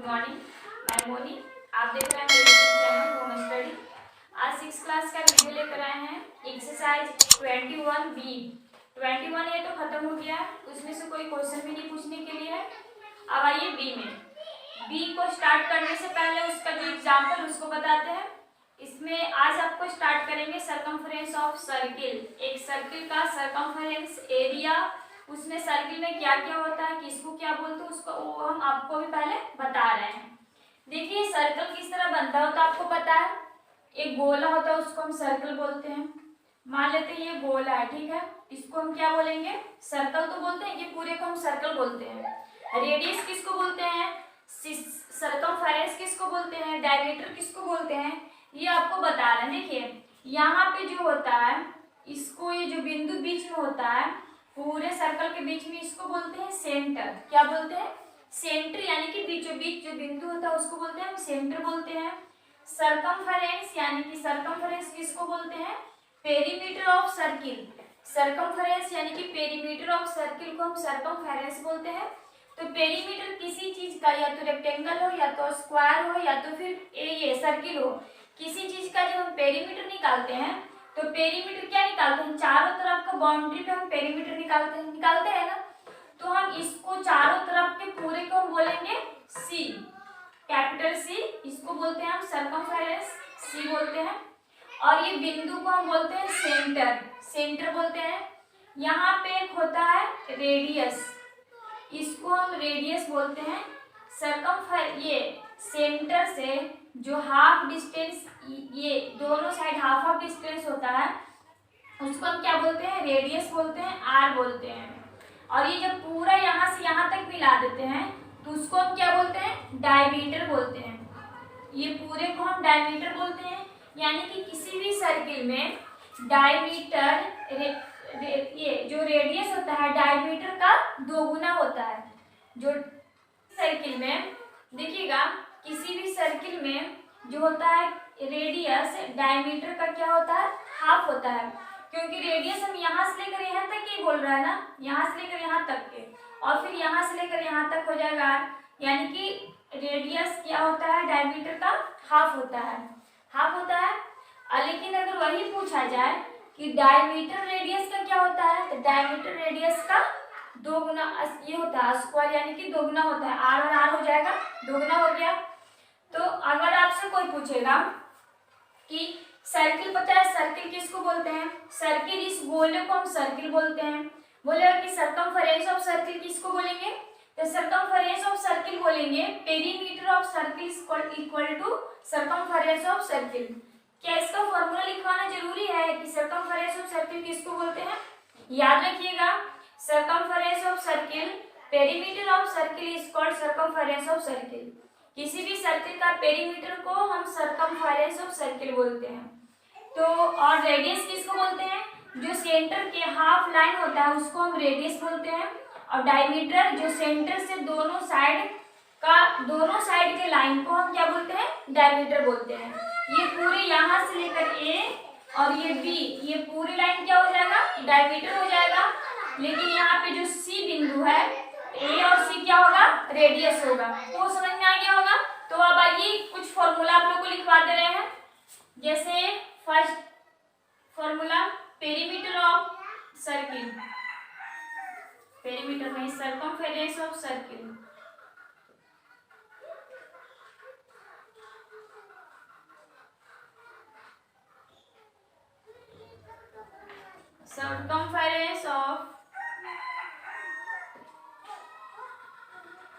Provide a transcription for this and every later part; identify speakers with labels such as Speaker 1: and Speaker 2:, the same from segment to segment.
Speaker 1: Good morning, मैं मोनी। आप देख रहे हैं मेरे यूट्यूब चैनल होम स्टडी। आज 6 क्लास का वीडियो लेकर आए हैं। Exercise 21B। 21 ये तो खत्म हो गया, उसमें से कोई क्वेश्चन भी नहीं पूछने के लिए है। अब आइए बी में। बी को स्टार्ट करने से पहले उसका जो एग्जाम्पल उसको बताते हैं। इसमें आज आपको स्टार्ट करेंगे सरकमफ्रेंस ऑफ सर्किल। एक सर्किल का सरकमफ्रेंस एरिया, उसमें सर्किल में क्या क्या होता है, किसको क्या बोलते हैं, उसको वो हम आपको भी पहले बता रहे हैं। देखिए सर्कल किस तरह बनता है तो आपको पता है। एक गोला होता है उसको हम सर्कल बोलते हैं। मान लेते हैं ये गोला है, ठीक है, इसको हम क्या बोलेंगे, सर्कल तो बोलते हैं, ये पूरे को हम सर्कल बोलते हैं। रेडियस किसको बोलते हैं, सर्कमफेरेंस किसको बोलते हैं, डायमीटर किसको बोलते हैं, ये आपको बता रहे हैं। देखिए यहाँ पे जो होता है, इसको ये जो बिंदु बीच में होता है पूरे सर्कल के बीच में, इसको बोलते हैं सेंटर। क्या बोलते हैं, सेंटर, यानी कि बीचों बीच जो बिंदु होता है उसको बोलते हैं हम सेंटर बोलते हैं। सरकमफेरेंस यानी कि सरकमफेरेंस किसको बोलते हैं, पेरीमीटर ऑफ सर्किल। सरकमफेरेंस यानी कि पेरीमीटर ऑफ सर्किल को हम सरकमफेरेंस बोलते हैं। तो पेरीमीटर किसी चीज का या तो रेक्टेंगल हो या तो स्क्वायर हो या तो फिर ये सर्किल हो, किसी चीज का जब हम पेरीमीटर निकालते हैं तो पेरीमीटर क्या निकालते हैं, चारों तरफ का बाउंड्री पे हम पेरीमीटर निकालते हैं ना। तो हम इसको चारों तरफ के पूरे को हम बोलेंगे सी, कैपिटल सी, इसको बोलते हैं हम सर्कमफेरेंस, सी बोलते हैं। और ये बिंदु को हम बोलते हैं सेंटर, सेंटर बोलते हैं। यहाँ पे एक होता है रेडियस, इसको हम रेडियस बोलते हैं। ये सेंटर से जो हाफ डिस्टेंस, ये दोनों साइड हाफ हाफ डिस्टेंस होता है उसको हम क्या बोलते हैं, रेडियस बोलते हैं, आर बोलते हैं। और ये जब पूरा यहाँ से यहाँ तक मिला देते हैं तो उसको हम क्या बोलते हैं, डायमीटर बोलते हैं। ये पूरे को हम डायमीटर बोलते हैं। यानी कि किसी भी सर्किल में डायमीटर, ये जो रेडियस होता है डायमीटर का 2 गुना होता है। जो सर्किल में देखिएगा, किसी भी सर्किल में जो होता है रेडियस डायमीटर का क्या होता है, हाफ होता है। क्योंकि रेडियस हम यहाँ से लेकर यहाँ तक ही बोल रहा है ना, यहाँ से लेकर यहाँ तक के, और फिर यहाँ से लेकर यहाँ तक हो जाएगा। यानी कि रेडियस क्या होता है, डायमीटर का हाफ होता है, हाफ होता है। लेकिन अगर वही पूछा जाए कि डायमीटर रेडियस का क्या होता है, तो डायमीटर रेडियस का 2 गुना ये होता है, स्क्वायर यानी कि 2 गुना होता है। आर और आर हो जाएगा, 2 गुना हो गया। तो अगर आपसे कोई पूछेगा कि सर्किल पता है, सर्किल किसको बोलते हैं, सर्किल, इस गोले को हम सर्किल बोलते हैं। बोलेगा कि सरकमफेरेंस ऑफ सर्किल किसको बोलेंगे, तो सरकमफेरेंस ऑफ सर्किल बोलेंगे perimeter of circle equal to circumference of circle. क्या इसका फॉर्मूला लिखवाना जरूरी है कि सरकमफेरेंस ऑफ सर्किल किसको बोलते हैं, याद रखिएगा। Circumference of circle, perimeter of circle is called circumference of circle. किसी भी सर्किल का पेरीमीटर को हम सरकमफेरेंस ऑफ सर्किल बोलते हैं। तो और रेडियस किसको बोलते हैं, जो सेंटर के हाफ लाइन होता है उसको हम रेडियस बोलते हैं। और डायमीटर जो सेंटर से दोनों साइड के लाइन को हम क्या बोलते हैं, डायमीटर बोलते हैं। ये पूरे यहाँ से लेकर ए और ये बी, ये पूरी लाइन क्या हो जाएगा, डायमीटर हो जाएगा। लेकिन यहाँ पे जो सी बिंदु है, ए और सी क्या होगा, रेडियस होगा। तो समझ में आ गया होगा। तो अब आइए कुछ फॉर्मूला आप लोग को लिखवा दे रहे हैं। जैसे first formula, perimeter of circle, perimeter में circumference of circle, circumference of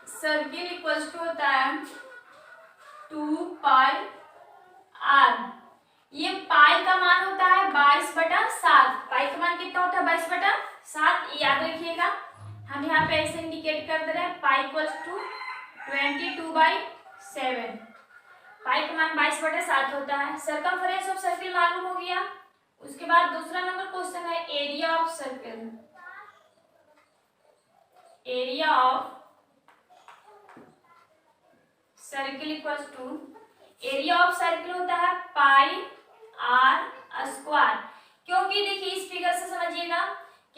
Speaker 1: circle equals to होता है 2 पाई आर। ये पाई का मान होता है 22/7। पाई का मान कितना होता है, 22/7, याद रखिएगा। हम यहाँ पे ऐसे इंडिकेट कर दे रहे हैं, पाई इक्वल्स टू 22/7। पाई का मान 22/7 होता है। सरकमफेरेंस ऑफ सर्किल मालूम हो गया। उसके बाद दूसरा नंबर क्वेश्चन है area of circle. Area of circle equals to, area of circle होता है पाई आर स्क्वायर। क्योंकि देखिए इस फिगर से समझिएगा,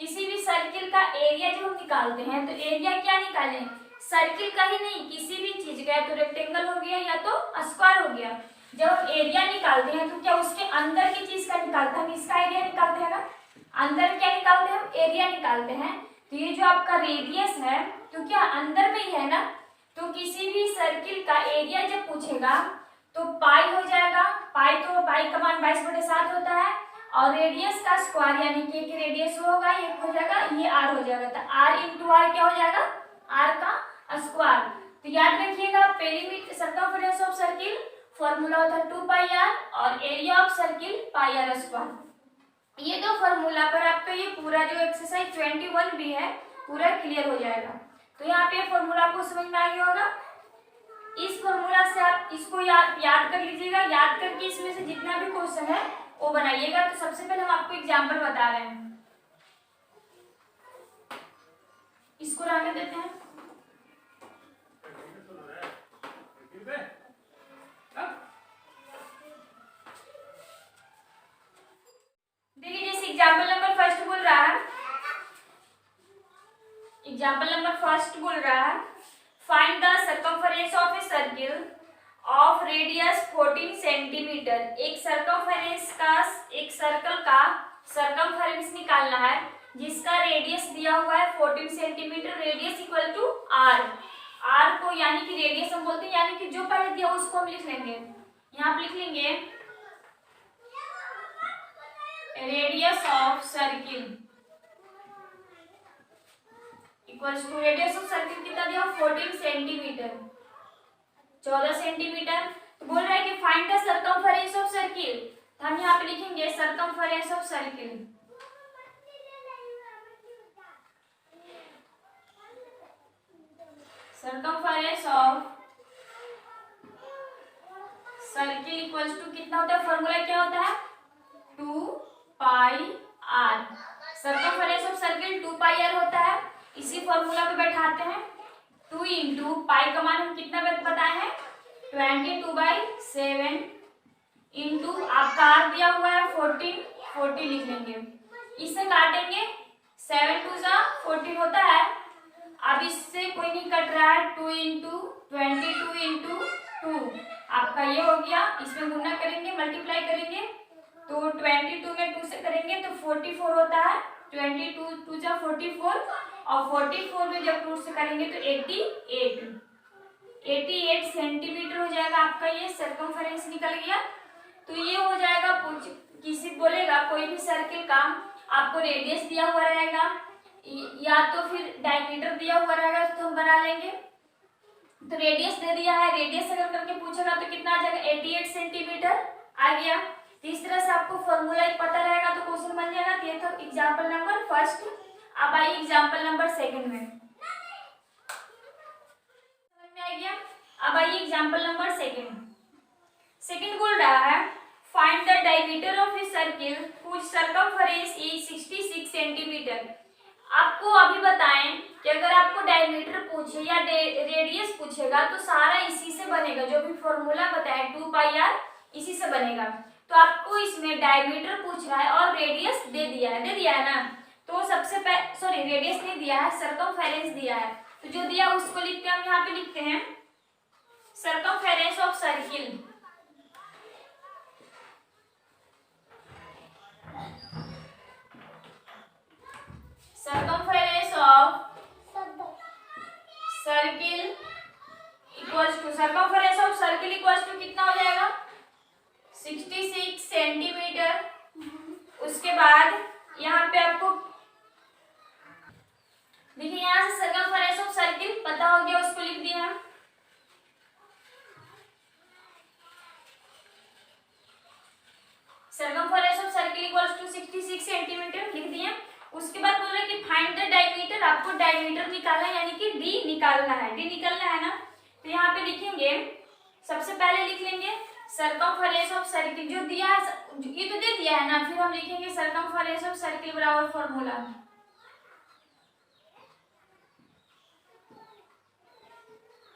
Speaker 1: किसी भी सर्किल का एरिया जब हम निकालते हैं तो एरिया क्या निकालें, सर्किल का ही नहीं, किसी भी चीज का, या तो रेक्टेंगल हो गया या तो स्क्वायर हो गया, जब हम एरिया निकालते हैं तो क्या उसके अंदर की चीज का निकालते हैं, हम इसका एरिया निकालते हैं ना, अंदर क्या निकालते हैं, हम एरिया निकालते हैं। तो ये जो आपका रेडियस है तो क्या अंदर में ही है ना, तो किसी भी सर्किल का एरिया जब पूछेगा तो पाई हो जाएगा, पाई तो पाई का मान 22/7 होता है, और रेडियस का स्क्वायर यानी कि एक रेडियस होगा, एक हो जाएगा, ये आर हो जाएगा, तो आर इंटू आर क्या हो जाएगा, आर का स्क्वायर। तो याद रखिएगा perimeter circumference of circle formula होता है 2πr और area of circle pi r square. ये दो फॉर्मूला पर आपका ये पूरा जो एक्सरसाइज 21 भी है पूरा क्लियर हो जाएगा। तो यहाँ पे फॉर्मूला आपको समझ में आ गया होगा। इस फॉर्मूला से आप इसको याद कर लीजिएगा, याद करके इसमें से जितना भी क्वेश्चन है वो बनाइएगा। तो सबसे पहले हम आपको एग्जाम्पल बता रहे हैं, इसको रहने देते हैं। देखिए जैसे एग्जाम्पल नंबर फर्स्ट बोल रहा है, एग्जाम्पल नंबर फर्स्ट बोल रहा है find the circumference of a circle of radius 14 centimetre. एक सर्कमफेरेंस का, एक सर्कल का सर्कमफेरेंस निकालना है जिसका रेडियस दिया हुआ है 14 centimetre, radius equal to r. R को यानी कि रेडियस हम बोलते हैं, यानी कि जो पहले दिया उसको हम लिख लेंगे, यहाँ पे लिख लेंगे radius of circle equals to radius of circle कितना दिया 14 सेंटीमीटर, 14 सेंटीमीटर। तो बोल रहा है कि find the circumference of circle, तो हम यहाँ पे लिखेंगे circumference of circle. Circumference of circle equals to कितना होता है, फॉर्मूला क्या होता है 2πr। Circumference of circle 2πr होता है। इसी फॉर्मूला पे बैठाते हैं, 2 इंटू पाई का मान हम कितना बताए हैं 22/7 इंटू आपका आर दिया हुआ है 40 लिख लेंगे, इससे काटेंगे 7 2 जा 14 होता है। अब इससे कोई नहीं कट रहा है, 2 इंटू 22 इंटू 2 आपका ये हो गया, इसमें गुना करेंगे मल्टीप्लाई करेंगे तो 22 में 2 से करेंगे तो 44 होता है, 22 2 जा 44 और 44 में जब रूट से करेंगे तो 88 सेंटीमीटर हो जाएगा आपका, ये सर्कमफेरेंस निकल गया। तो ये हो जाएगा, किसी बोलेगा कोई भी सर्किल का आपको रेडियस दिया हुआ रहेगा या तो फिर डायमीटर दिया हुआ रहेगा तो हम बना लेंगे। तो रेडियस दे दिया है, रेडियस अगर करके पूछेगा तो कितना आ जाएगा 88 सेंटीमीटर आ गया। तो इस तरह से आपको फॉर्मूला पता रहेगा तो क्वेश्चन बन जाएगा। तो ये तो एग्जाम्पल नंबर फर्स्ट। अब आइए एग्जाम्पल नंबर सेकंड में, समझ में आ गया। अब आइए एग्जाम्पल नंबर सेकंड बोल रहा है find the diameter of a circle which circumference is 66 centimetre. आपको अभी बताएं कि अगर आपको डायमीटर पूछे या रेडियस पूछेगा तो सारा इसी से बनेगा, जो भी फॉर्मूला बताया 2πr इसी से बनेगा। तो आपको इसमें डायमीटर पूछ रहा है और रेडियस दे दिया है ना, तो सबसे पहले सॉरी रेडियस नहीं दिया है, सर्कमफेरेंस दिया है। तो जो दिया उसको लिखते हैं, हम यहाँ पे लिखते हैं circumference of circle. Circumference of circle equals to circumference of circle equals to कितना हो जाएगा 66 सेंटीमीटर। उसके बाद यहाँ पे आपको देखिए, यहाँ से सर्कमफेरेंस ऑफ सर्किल पता हो गया, उसको लिख दिया हम। Circumference of circle equals to 66 centimetre लिख दिया। उसके बाद बोल रहे हैं कि फाइंड द डायमीटर, आपको डायमीटर निकालना है यानी कि डी निकालना है ना। तो यहाँ पे लिखेंगे, सबसे पहले लिख लेंगे सर्कमफेरेंस ऑफ सर्किल, जो दिया है ये तो दे दिया है ना, फिर हम लिखेंगे सर्कमफेरेंस ऑफ सर्किल बराबर फॉर्मूला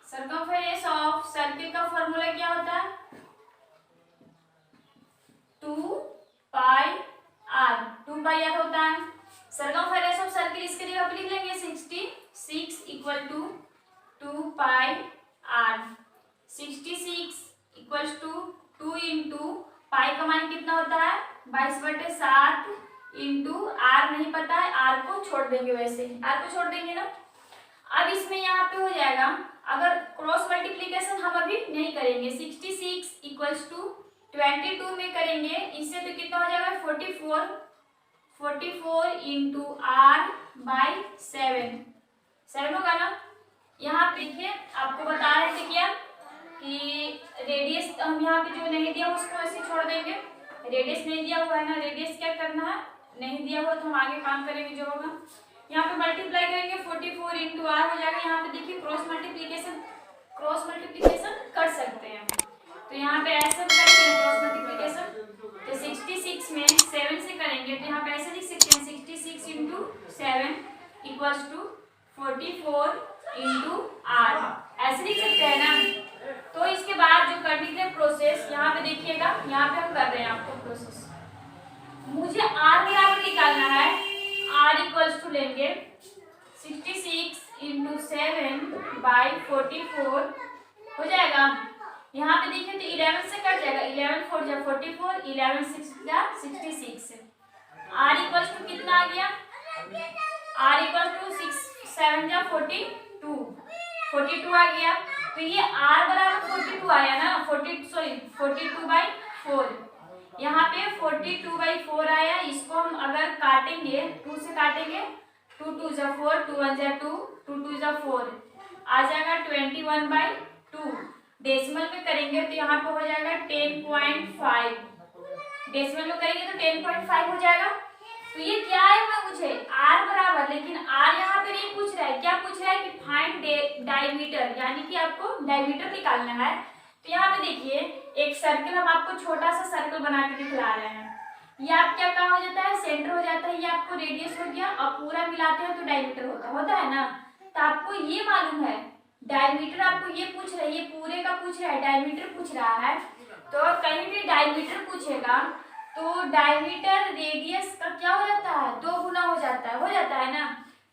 Speaker 1: सर्कमफेरेंस ऑफ सर्किल का फॉर्मूला क्या होता है 2πr होता है। सर्कमफेरेंस ऑफ सर्किल इसके जगह पे लिख लेंगे 66 equal to 2 pi r. 66 equals to 2 into pi का मान कितना होता है 22/7 इंटू आर नहीं पता है, आर को छोड़ देंगे, वैसे आर को छोड़ देंगे ना। अब इसमें यहाँ पे हो जाएगा, अगर क्रॉस मल्टीप्लीकेशन हम अभी नहीं करेंगे, 66 इक्वल्स टू 22 में करेंगे, इससे तो कितना हो जाएगा 44 इंटू आर बाई 7 होगा ना। यहाँ पे देखिए आपको बता रहे थे क्या कि रेडियस हम यहाँ पे जो नहीं दिया उसको ऐसे छोड़ देंगे, रेडियस नहीं दिया हुआ है ना, रेडियस क्या करना है, नहीं दिया हुआ तो हम आगे काम करेंगे जो होगा। यहाँ पे मल्टीप्लाई करेंगे 44 इंटू आर हो जाएगा। यहाँ पे देखिए क्रॉस मल्टीप्लीकेशन कर सकते हैं, तो यहाँ पे ऐसे करेंगे क्रॉस मल्टीप्लीकेशन, तो 66 में 7 से करेंगे तो यहाँ पे ऐसे लिख सकते हैं 66 into 7 equals to 44 into r, ऐसे लिख सकते हैं ना। तो इसके बाद जो करनी है प्रोसेस, यहाँ पे देखिएगा, यहाँ पे हम कर रहे हैं आपको प्रोसेस, मुझे आर बराबर निकालना है, आर इक्वल्स टू लेंगे 66 इंटू 7 बाई 44 हो जाएगा। यहाँ पे देखिए तो 11 से कट जाएगा, 11 4 जा 44, 11 6 जा 66। आर इक्वल्स टू कितना आ गया, आर इक्वल्स टू 6 7 जा 42 आ गया। तो ये आर बराबर 42 आया ना, 42/4, यहाँ पे 42/4 आया। इसको हम अगर काटेंगे 2 से काटेंगे, 2 2 जा 4, 2 1 जा 2, 2 2 जा 4 आ जाएगा 21/2। डेसिमल में करेंगे तो यहाँ पे हो जाएगा 10.5, डेसिमल में करेंगे तो 10.5 हो जाएगा। तो ये क्या है मैं मुझे आर बराबर, लेकिन आर यहाँ पे नहीं पूछ रहा है, क्या पूछ रहा है कि फाइंड डायमीटर, यानी कि आपको डायमीटर निकालना है। तो यहाँ पे देखिए एक सर्कल हम आपको छोटा सा सर्कल बना के दिखला रहे हैं, ये आप क्या कहाँ हो जाता है, सेंटर हो जाता है, ये आपको रेडियस हो गया, और पूरा मिलाते हैं तो डायमीटर होता है ना। तो आपको ये मालूम है डायमीटर, आपको ये पूछ रहा है, ये पूरे का पूछ रहा है, डायमीटर पूछ रहा है। तो कहीं भी डायमीटर पूछेगा तो डायमीटर रेडियस का क्या हो जाता है, 2 गुना हो जाता है ना।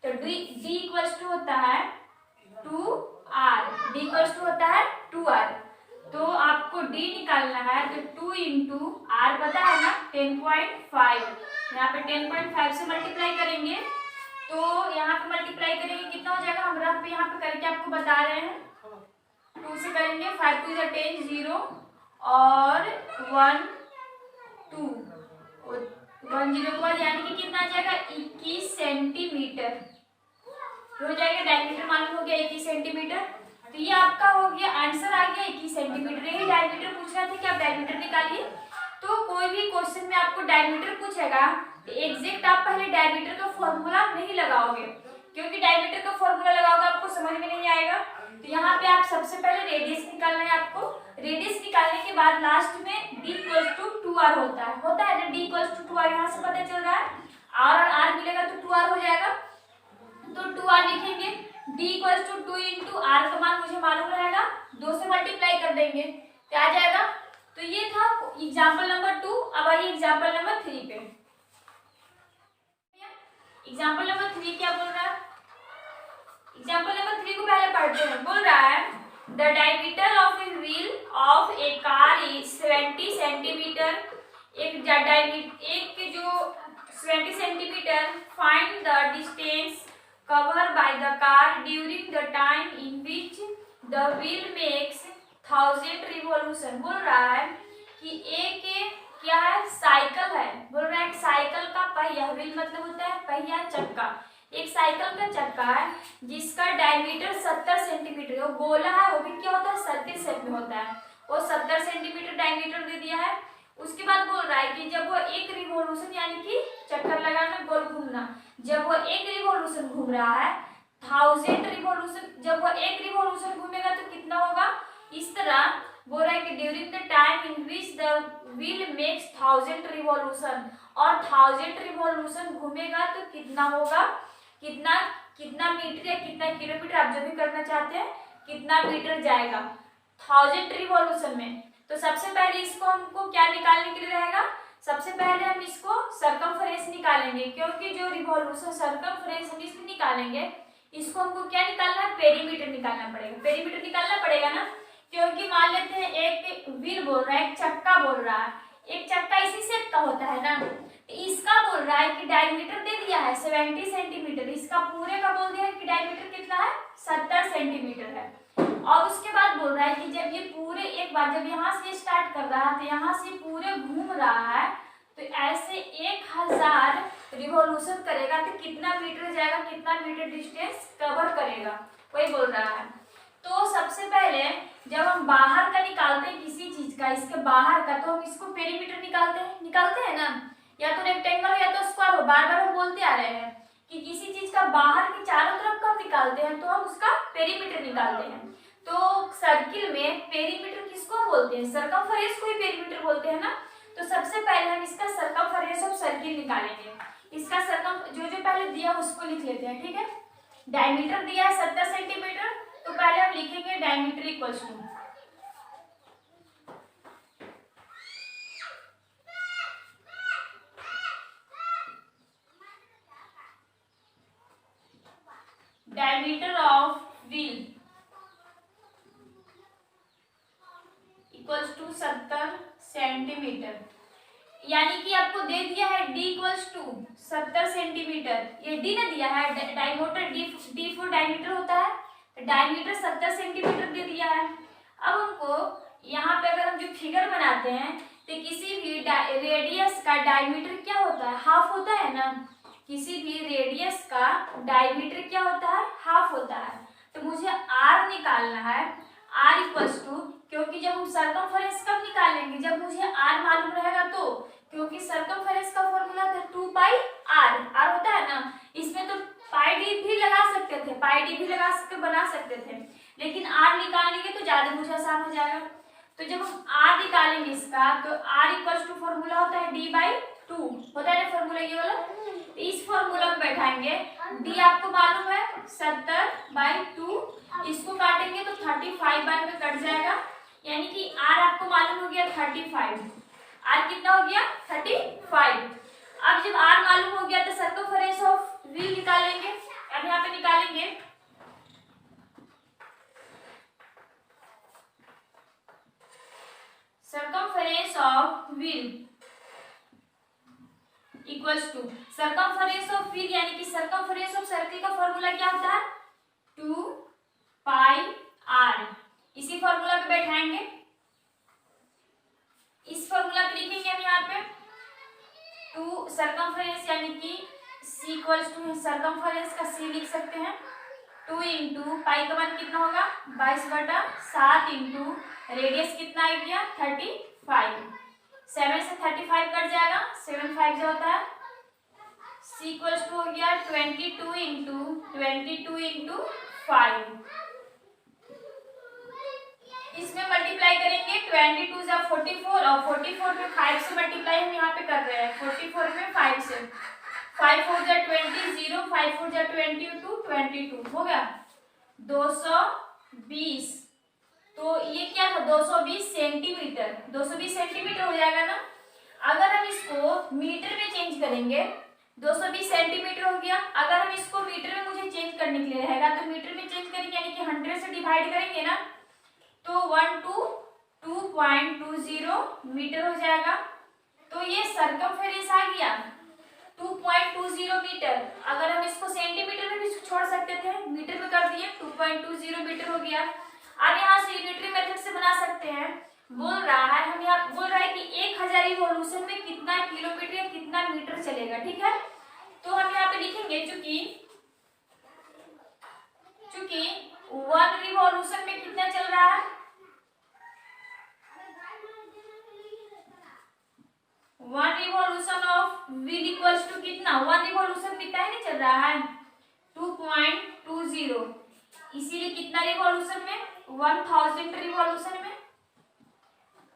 Speaker 1: तो d इक्वल्स टू होता है 2r, d इक्वल्स टू होता है 2r। तो आपको d निकालना है, तो 2 इंटू आर पता है ना 10.5, यहाँ पे 10.5 से मल्टीप्लाई करेंगे, तो यहाँ पे मल्टीप्लाई करेंगे कितना हो जाएगा, हम रफ पे यहाँ पे करके आपको बता रहे हैं। 2 से करेंगे 5 2 10 0 और 1 2 1 0 के बाद यानी कि कितना आ जाएगा 21 सेंटीमीटर हो जाएगा। डायमीटर मालूम हो गया 21 सेंटीमीटर। तो ये आपका हो गया, आंसर आ गया 21 सेंटीमीटर। यही डायमीटर पूछ रहा था कि आप डायमीटर निकालिए। तो कोई भी क्वेश्चन में आपको डायमीटर पूछेगा तो एग्जैक्ट आप पहले डायमीटर का फॉर्मूला नहीं लगाओगे, क्योंकि डायमीटर का फॉर्मूला लगाओगे आपको समझ में नहीं आएगा। तो यहाँ पे आप सबसे पहले रेडियस निकालना है आपको। रेडियस निकालने के बाद लास्ट में d इक्वल्स टू 2r होता है ना, d इक्वल्स टू 2r यहाँ से पता चल रहा है, r मिलेगा तो 2r हो जाएगा। तो 2r लिखेंगे, d equals to 2 into r का मान मुझे मालूम रहेगा, 2 से मल्टीप्लाई कर देंगे तो आ जाएगा। तो ये था एग्जाम्पल नंबर 2। अब आइए एग्जाम्पल नंबर 3 पे। एग्जाम्पल नंबर 3 क्या बोल रहा है, एग्जाम्पल नंबर 3 को पहले पढ़ते हैं। बोल रहा है the diameter of a wheel of A car is 70 centimetre. एक जो 70 centimetre, find the distance cover by the car during the time in which the wheel makes 1000 revolution. बोल रहा है कि एक क्या है, साइकिल है। बोल रहा है साइकिल का पहिया, व्हील मतलब होता है पहिया, चक्का। एक साइकिल का चक्का है जिसका डायमीटर 70 सेंटीमीटर है, वो गोला है, वो भी क्या होता है सर्किल शेप में होता है, वो 70 सेंटीमीटर डायमीटर दे दिया है। उसके बाद बोल रहा है कि जब वो एक रिवॉल्यूशन यानी कि चक्कर लगाना, गोल घूमना, जब वो एक रिवॉल्यूशन घूम रहा है 1000 रिवॉल्यूशन, जब वो एक रिवॉल्यूशन घूमेगा तो कितना होगा, इस तरह बोल रहा है कि during the time in which the wheel makes 1000 revolution, और 1000 रिवॉल्यूशन घूमेगा तो कितना होगा, कितना मीटर या कितना किलोमीटर, आप जो भी करना चाहते हैं, कितना मीटर जाएगा 1000 रिवॉल्यूशन में। तो सबसे पहले इसको हमको क्या निकालने के लिए रहेगा, सबसे पहले हम इसको सरकमफ्रेंस निकालेंगे, क्योंकि जो रिवॉल्यूशन सरकमफ्रेंस हम इसमें निकालेंगे, इसको हमको क्या निकालना है, पेरीमीटर निकालना पड़ेगा। पेरीमीटर निकालना पड़ेगा ना, क्योंकि मान लेते हैं एक व्हील बोल रहा है, एक चक्का बोल रहा है, एक चक्का इसी शेप का होता है ना, इसका बोल रहा है कि डायमीटर दे दिया है 70 सेंटीमीटर, इसका पूरे का बोल दिया है कि डायमीटर कितना है 70 सेंटीमीटर है। और उसके बाद बोल रहा है कि जब ये पूरे एक बार जब यहाँ से स्टार्ट कर रहा है तो यहाँ से पूरे घूम रहा है, तो ऐसे 1000 रिवॉल्यूशन करेगा तो कितना मीटर जाएगा, कितना मीटर डिस्टेंस कवर करेगा, वही बोल रहा है। तो सबसे पहले जब हम बाहर का निकालते हैं किसी चीज का, इसके बाहर का, तो हम इसको पेरीमीटर निकालते हैं ना, या तो रेक्टेंगल या तो स्क्वायर हो, बार बार हम बोलते आ रहे हैं कि किसी चीज का बाहर की चारों तरफ का हम निकालते हैं तो हम उसका पेरीमीटर निकालते हैं। तो सर्किल में पेरीमीटर किसको बोलते हैं, सरकमफेरेंस को ही पेरीमीटर बोलते हैं ना। तो सबसे पहले हम इसका सरकमफेरेंस ऑफ सर्किल निकालेंगे। इसका जो पहले दिया उसको लिख लेते हैं, ठीक है। डायमीटर दिया है 70 सेंटीमीटर, तो पहले हम लिखेंगे diameter equals to diameter of wheel equals to 70 centimetre, यानी कि आपको दे दिया है d इक्वल्स टू 70 सेंटीमीटर, ये d ने दिया है, डायमीटर d फॉर डायमीटर होता है, डायमीटर 70 सेंटीमीटर दे दिया है। अब हमको यहाँ पे अगर हम जो फिगर बनाते हैं तो किसी भी रेडियस का डायमीटर क्या होता है, हाफ होता है ना, किसी भी रेडियस का डायमीटर क्या होता है, हाफ होता है। तो मुझे r निकालना है, r इक्वल्स टू, क्योंकि जब हम सरकमफेरेंस कब निकालेंगे, जब मुझे r मालूम रहेगा तो, क्योंकि सरकमफेरेंस का फॉर्मूला था 2 पाई r होता है ना, इसमें तो पाई डी भी लगा सकते थे, पाई डी भी लगा सकते बना सकते थे, लेकिन r निकालेंगे तो ज्यादा मुझे आसान हो जाएगा। तो जब हम r निकालेंगे इसका, तो r इक्वल्स टू फॉर्मूला होता है d/2 होता है ना फॉर्मूला ये वाला, तो इस फॉर्मूला में बैठाएंगे, d आपको मालूम है 70/2, इसको काटेंगे तो 35 बार में कट जाएगा, यानी कि r आपको मालूम हो गया 35, r कितना हो गया 35। अब जब r मालूम हो गया तो सर्कमफेरेंस ऑफ व्हील निकालेंगे। अब यहाँ पे निकालेंगे circumference of wheel equals to, circumference of wheel यानी कि सर्कमफेरेंस ऑफ सर्किल का फॉर्मूला क्या होता है 2 पाई r, इसी फॉर्मूला पे बैठाएंगे, इस फॉर्मूला पे लिखेंगे हम यहाँ पे 2 सर्कमफेरेंस यानी कि c इक्वल्स टू, सर्कमफेरेंस का c लिख सकते हैं, 2 इंटू पाई का मान कितना होगा 22/7 इंटू रेडियस कितना आ गया 35, 7 से 35 कट जाएगा, 7 5 जो होता है, c इक्वल्स टू हो गया 22 इंटू 5, इसमें मल्टीप्लाई करेंगे 22 जा 44 और 44 में 5 से मल्टीप्लाई हम यहाँ पे कर रहे हैं, 44 में 5 से, 5 4 जा 20, 0 5 4 जा 22 हो गया 220। तो ये क्या था 220 सेंटीमीटर, 220 सेंटीमीटर हो जाएगा ना। अगर हम इसको मीटर में चेंज करेंगे, 220 सेंटीमीटर हो गया, अगर हम इसको मीटर में मुझे चेंज करने के लिए रहेगा तो मीटर में चेंज करेंगे, यानी कि 100 से डिवाइड करेंगे ना, तो 2.20 मीटर हो जाएगा। तो ये सर्कमफेरेंस आ गया 2.20 मीटर। अगर हम इसको सेंटीमीटर में भी छोड़ सकते थे, मीटर में कर दिए 2.20 मीटर हो गया। अब यहाँ से यूनिटरी मेथड से बना सकते हैं, बोल रहा है हम यहाँ बोल रहा है कि 1000 रिवॉल्यूशन में कितना किलोमीटर या कितना मीटर चलेगा, ठीक है। तो हम यहाँ पे लिखेंगे चूंकि 1 रिवॉल्यूशन में कितना चल रहा है, 1 revolution of wheel equals to कितना, 1 रिवॉल्यूशन कितना ही नहीं चल रहा है 2.20, इसीलिए कितना रिवॉल्यूशन में 1000 रिवॉल्यूशन में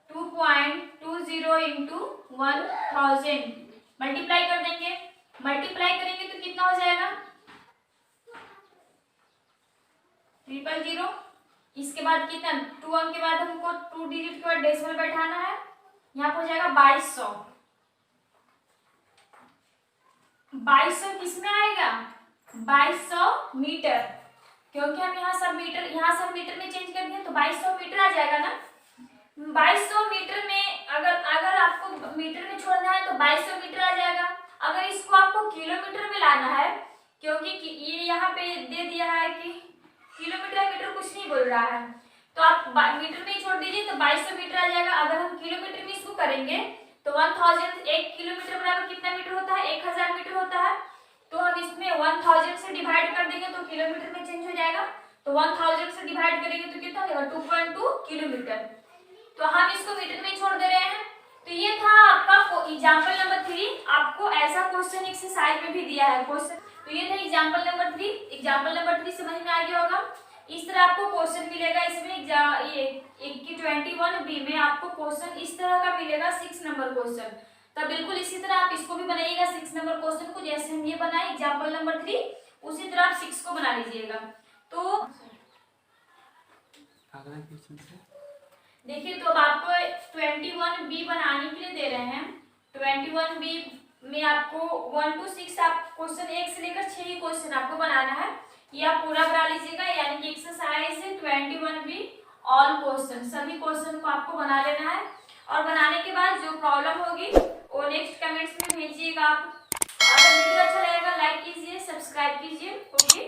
Speaker 1: 2.20 इंटू 1000 मल्टीप्लाई कर देंगे, मल्टीप्लाई करेंगे तो कितना हो जाएगा 000। इसके बाद कितना 2 अंक के बाद हमको 2 डिजिट के बाद डेसिमल बैठाना है, यहाँ पर हो जाएगा 2200 किस में आएगा 2200 मीटर, क्योंकि हम यहाँ सब मीटर में चेंज कर दिए तो 2200 मीटर आ जाएगा ना। 2200 मीटर में अगर आपको मीटर में छोड़ना है तो 2200 मीटर आ जाएगा। अगर इसको आपको किलोमीटर में लाना है, क्योंकि ये यहाँ पे दे दिया है कि किलोमीटर मीटर कुछ नहीं बोल रहा है, तो आप मीटर में ही छोड़ दीजिए तो 2200 मीटर आ जाएगा। अगर हम किलोमीटर में इसको करेंगे तो 1000, 1 किलोमीटर बराबर कितना मीटर होता है, 1000 मीटर होता है। तो हम इसमें 1000 से डिवाइड कर देंगे तो किलोमीटर में चेंज हो जाएगा। तो 1000 से डिवाइड करेंगे तो कितना देगा, 2.2 किलोमीटर। तो हम इसको मीटर में छोड़ दे रहे हैं। तो ये था आपका एग्जाम्पल नंबर 3। आपको ऐसा क्वेश्चन एक्सरसाइज में भी दिया है क्वेश्चन। तो ये था एग्जाम्पल नंबर 3। एग्जाम्पल नंबर 3 समझ में आ गया होगा। इस तरह आपको क्वेश्चन मिलेगा इसमें ये 21B में आपको क्वेश्चन इस तरह का मिलेगा 6 नंबर क्वेश्चन। तब बिल्कुल इसी तरह आप इसको भी बनाइएगा 6 नंबर क्वेश्चन को, जैसे हम ये बनाए एग्जाम्पल नंबर 3 उसी तरह आप 6 को बना लीजिएगा। तो देखिए, तो अब आपको 21B बनाने के लिए दे रहे हैं। 21B में आपको 1 to 6 आप क्वेश्चन 1 से लेकर 6 क्वेश्चन आपको बनाना है। ये आप पूरा बना लीजिएगा, यानी कि एक्सरसाइज 21B ऑल क्वेश्चन, सभी क्वेश्चन को आपको बना लेना है। और बनाने के बाद जो प्रॉब्लम होगी वो नेक्स्ट कमेंट्स में भेजिएगा आप। अगर वीडियो अच्छा लगेगा लाइक कीजिए, सब्सक्राइब कीजिए। ओके।